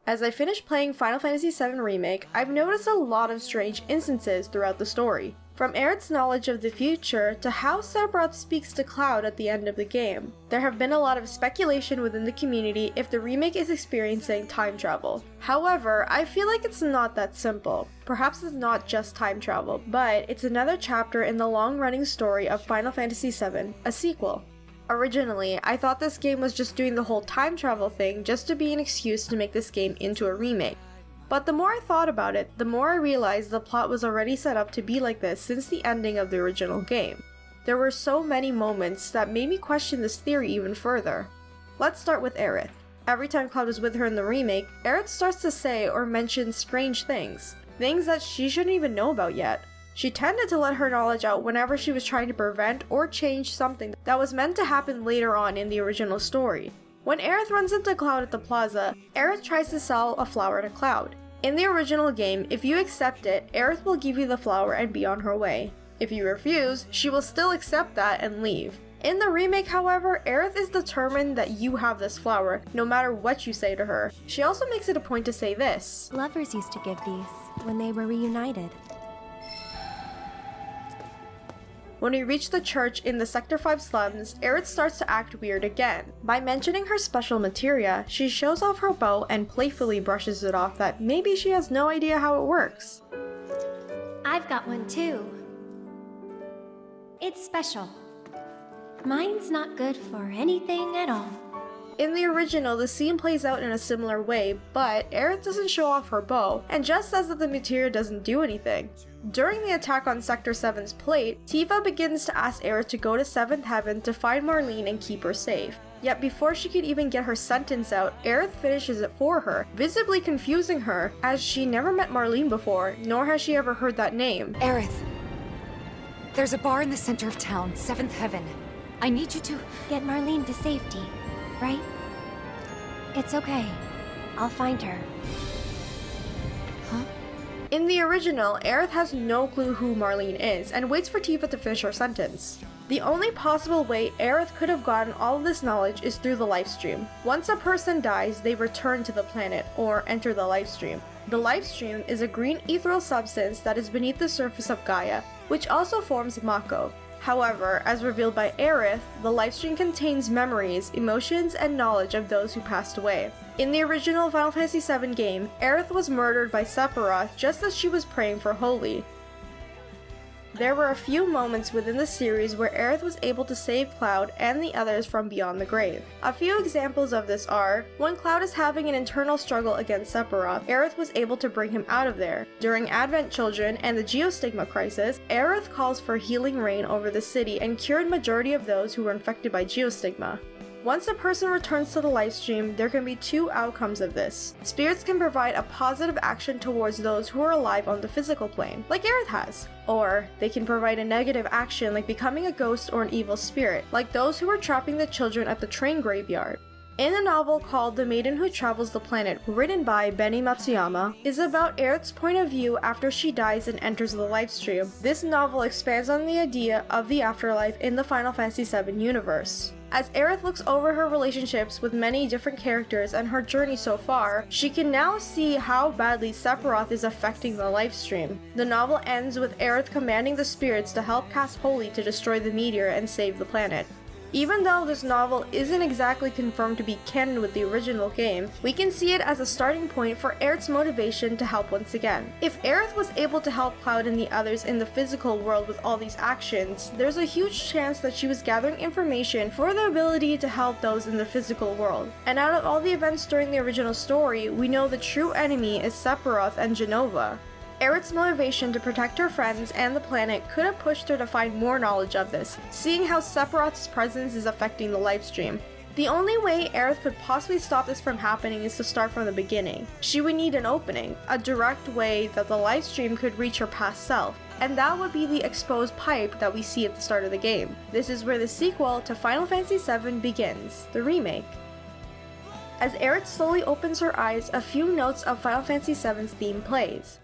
As I finished playing Final Fantasy VII Remake, I've noticed a lot of strange instances throughout the story. From Aerith's knowledge of the future to how Sephiroth speaks to Cloud at the end of the game. There have been a lot of speculation within the community if the remake is experiencing time travel. However, I feel like it's not that simple. Perhaps it's not just time travel, but it's another chapter in the long-running story of Final Fantasy VII, a sequel. Originally, I thought this game was just doing the whole time travel thing just to be an excuse to make this game into a remake. But the more I thought about it, the more I realized the plot was already set up to be like this since the ending of the original game. There were so many moments that made me question this theory even further. Let's start with Aerith. Every time Cloud was with her in the remake, Aerith starts to say or mention strange things that she shouldn't even know about yet. She tended to let her knowledge out whenever she was trying to prevent or change something that was meant to happen later on in the original story. When Aerith runs into Cloud at the plaza, Aerith tries to sell a flower to Cloud. In the original game, if you accept it, Aerith will give you the flower and be on her way. If you refuse, she will still accept that and leave. In the remake, however, Aerith is determined that you have this flower, no matter what you say to her. She also makes it a point to say this. Lovers used to give these when they were reunited. When we reach the church in the Sector 5 slums, Aerith starts to act weird again. By mentioning her special materia, she shows off her bow and playfully brushes it off that maybe she has no idea how it works. I've got one too. It's special. Mine's not good for anything at all. In the original, the scene plays out in a similar way, but Aerith doesn't show off her bow, and just says that the materia doesn't do anything. During the attack on Sector 7's plate, Tifa begins to ask Aerith to go to 7th Heaven to find Marlene and keep her safe. Yet before she could even get her sentence out, Aerith finishes it for her, visibly confusing her, as she never met Marlene before, nor has she ever heard that name. Aerith, there's a bar in the center of town, 7th Heaven. I need you to... Get Marlene to safety, right? It's okay. I'll find her. Huh? In the original, Aerith has no clue who Marlene is and waits for Tifa to finish her sentence. The only possible way Aerith could have gotten all of this knowledge is through the Lifestream. Once a person dies, they return to the planet, or enter the Lifestream. The Lifestream is a green ethereal substance that is beneath the surface of Gaia, which also forms mako. However, as revealed by Aerith, the Lifestream contains memories, emotions, and knowledge of those who passed away. In the original Final Fantasy VII game, Aerith was murdered by Sephiroth just as she was praying for Holy. There were a few moments within the series where Aerith was able to save Cloud and the others from beyond the grave. A few examples of this are, when Cloud is having an internal struggle against Sephiroth, Aerith was able to bring him out of there. During Advent Children and the Geostigma crisis, Aerith calls for healing rain over the city and cured majority of those who were infected by Geostigma. Once a person returns to the Lifestream, there can be two outcomes of this. Spirits can provide a positive action towards those who are alive on the physical plane, like Aerith has. Or, they can provide a negative action like becoming a ghost or an evil spirit, like those who were trapping the children at the train graveyard. In a novel called The Maiden Who Travels the Planet, written by Benny Matsuyama, is about Aerith's point of view after she dies and enters the Lifestream. This novel expands on the idea of the afterlife in the Final Fantasy VII universe. As Aerith looks over her relationships with many different characters and her journey so far, she can now see how badly Sephiroth is affecting the Lifestream. The novel ends with Aerith commanding the spirits to help cast Holy to destroy the meteor and save the planet. Even though this novel isn't exactly confirmed to be canon with the original game, we can see it as a starting point for Aerith's motivation to help once again. If Aerith was able to help Cloud and the others in the physical world with all these actions, there's a huge chance that she was gathering information for the ability to help those in the physical world. And out of all the events during the original story, we know the true enemy is Sephiroth and Jenova. Aerith's motivation to protect her friends and the planet could have pushed her to find more knowledge of this, seeing how Sephiroth's presence is affecting the Lifestream. The only way Aerith could possibly stop this from happening is to start from the beginning. She would need an opening, a direct way that the Lifestream could reach her past self, and that would be the exposed pipe that we see at the start of the game. This is where the sequel to Final Fantasy VII begins, the remake. As Aerith slowly opens her eyes, a few notes of Final Fantasy VII's theme plays.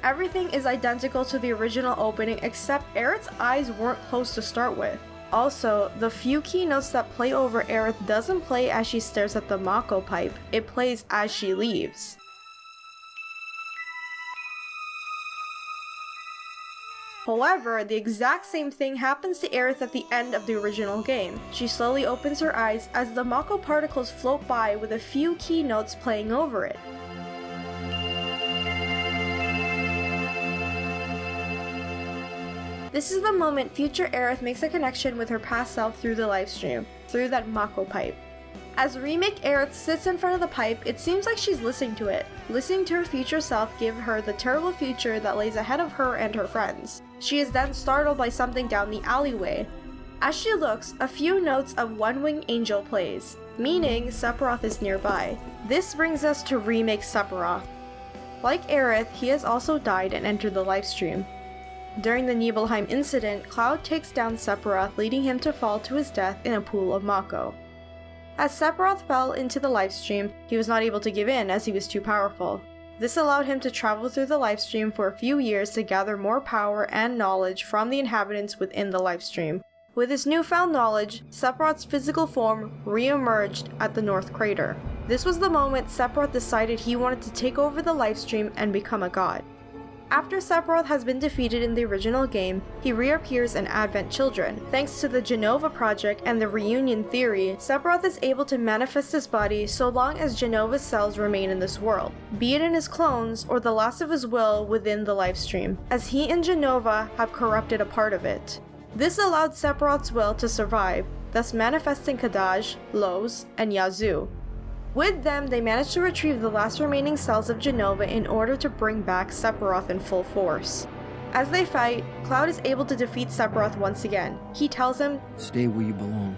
Everything is identical to the original opening except Aerith's eyes weren't closed to start with. Also, the few keynotes that play over Aerith doesn't play as she stares at the mako pipe, it plays as she leaves. However, the exact same thing happens to Aerith at the end of the original game. She slowly opens her eyes as the mako particles float by with a few keynotes playing over it. This is the moment future Aerith makes a connection with her past self through the livestream, through that mako pipe. As Remake Aerith sits in front of the pipe, it seems like she's listening to it. Listening to her future self give her the terrible future that lays ahead of her and her friends. She is then startled by something down the alleyway. As she looks, a few notes of One-Winged Angel plays, meaning Sephiroth is nearby. This brings us to Remake Sephiroth. Like Aerith, he has also died and entered the livestream. During the Nibelheim incident, Cloud takes down Sephiroth, leading him to fall to his death in a pool of mako. As Sephiroth fell into the livestream, he was not able to give in as he was too powerful. This allowed him to travel through the livestream for a few years to gather more power and knowledge from the inhabitants within the livestream. With his newfound knowledge, Sephiroth's physical form re-emerged at the North Crater. This was the moment Sephiroth decided he wanted to take over the livestream and become a god. After Sephiroth has been defeated in the original game, he reappears in Advent Children. Thanks to the Genova project and the reunion theory, Sephiroth is able to manifest his body so long as Genova's cells remain in this world, be it in his clones or the last of his will within the livestream, as he and Genova have corrupted a part of it. This allowed Sephiroth's will to survive, thus manifesting Kadaj, Loz, and Yazoo. With them, they managed to retrieve the last remaining cells of Genova in order to bring back Sephiroth in full force. As they fight, Cloud is able to defeat Sephiroth once again. He tells him, "Stay where you belong,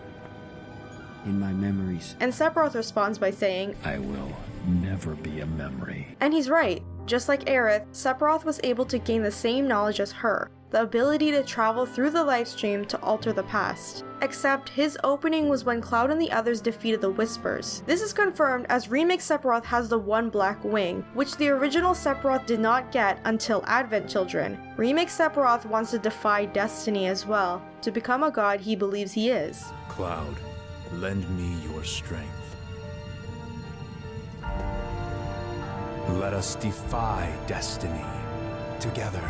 in my memories." And Sephiroth responds by saying, "I will never be a memory." And he's right. Just like Aerith, Sephiroth was able to gain the same knowledge as her, the ability to travel through the livestream to alter the past. Except his opening was when Cloud and the others defeated the Whispers. This is confirmed as Remake Sephiroth has the one black wing, which the original Sephiroth did not get until Advent Children. Remake Sephiroth wants to defy destiny as well, to become a god he believes he is. Cloud, lend me your strength. Let us defy destiny together.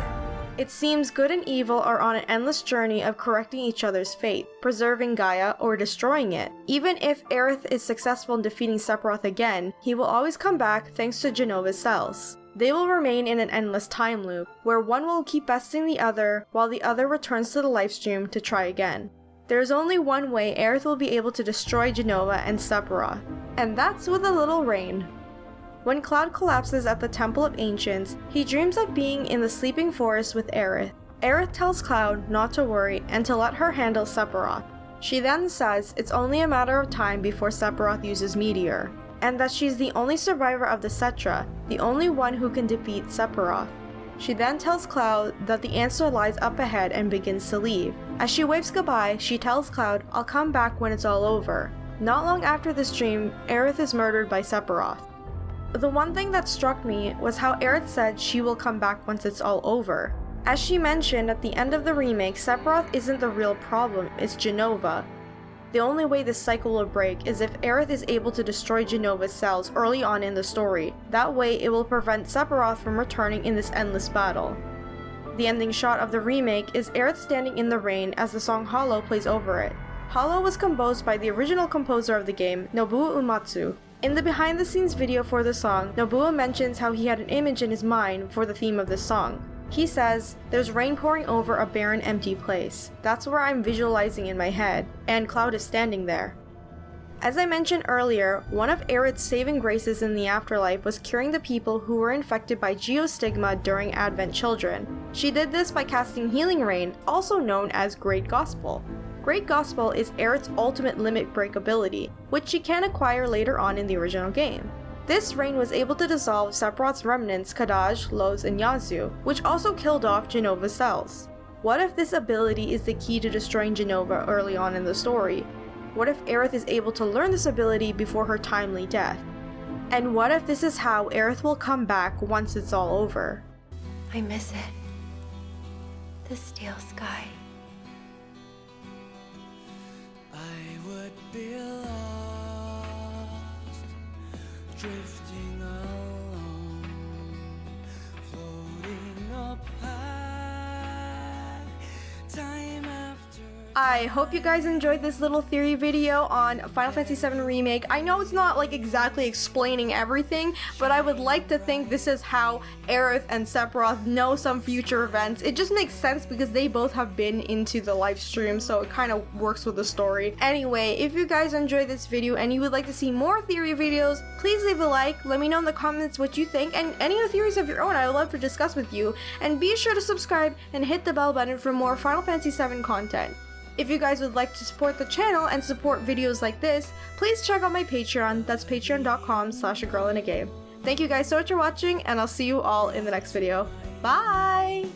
It seems good and evil are on an endless journey of correcting each other's fate, preserving Gaia or destroying it. Even if Aerith is successful in defeating Sephiroth again, he will always come back thanks to Genova's cells. They will remain in an endless time loop, where one will keep besting the other while the other returns to the livestream to try again. There is only one way Aerith will be able to destroy Genova and Sephiroth, and that's with a little rain. When Cloud collapses at the Temple of Ancients, he dreams of being in the sleeping forest with Aerith. Aerith tells Cloud not to worry and to let her handle Sephiroth. She then says it's only a matter of time before Sephiroth uses Meteor, and that she's the only survivor of the Cetra, the only one who can defeat Sephiroth. She then tells Cloud that the answer lies up ahead and begins to leave. As she waves goodbye, she tells Cloud, "I'll come back when it's all over." Not long after this dream, Aerith is murdered by Sephiroth. The one thing that struck me was how Aerith said she will come back once it's all over. As she mentioned at the end of the remake, Sephiroth isn't the real problem, it's Genova. The only way this cycle will break is if Aerith is able to destroy Genova's cells early on in the story. That way it will prevent Sephiroth from returning in this endless battle. The ending shot of the remake is Aerith standing in the rain as the song Hollow plays over it. Hollow was composed by the original composer of the game, Nobuo Uematsu. In the behind-the-scenes video for the song, Nobuo mentions how he had an image in his mind for the theme of this song. He says, "There's rain pouring over a barren, empty place. That's where I'm visualizing in my head, and Cloud is standing there." As I mentioned earlier, one of Aerith's saving graces in the afterlife was curing the people who were infected by geostigma during Advent Children. She did this by casting Healing Rain, also known as Great Gospel. Great Gospel is Aerith's ultimate limit break ability, which she can acquire later on in the original game. This rain was able to dissolve Sephiroth's remnants Kadaj, Loz, and Yazoo, which also killed off Genova's cells. What if this ability is the key to destroying Genova early on in the story? What if Aerith is able to learn this ability before her timely death? And what if this is how Aerith will come back once it's all over? I miss it. The steel sky. I would be lost, drifting alone, floating up high, time after. I hope you guys enjoyed this little theory video on Final Fantasy VII Remake. I know it's not like exactly explaining everything, but I would like to think this is how Aerith and Sephiroth know some future events. It just makes sense because they both have been into the live stream, so it kind of works with the story. Anyway, if you guys enjoyed this video and you would like to see more theory videos, please leave a like, let me know in the comments what you think, and any other theories of your own I would love to discuss with you. And be sure to subscribe and hit the bell button for more Final Fantasy VII content. If you guys would like to support the channel and support videos like this, please check out my Patreon. That's patreon.com/AGirlAndAGame. Thank you guys so much for watching, and I'll see you all in the next video. Bye!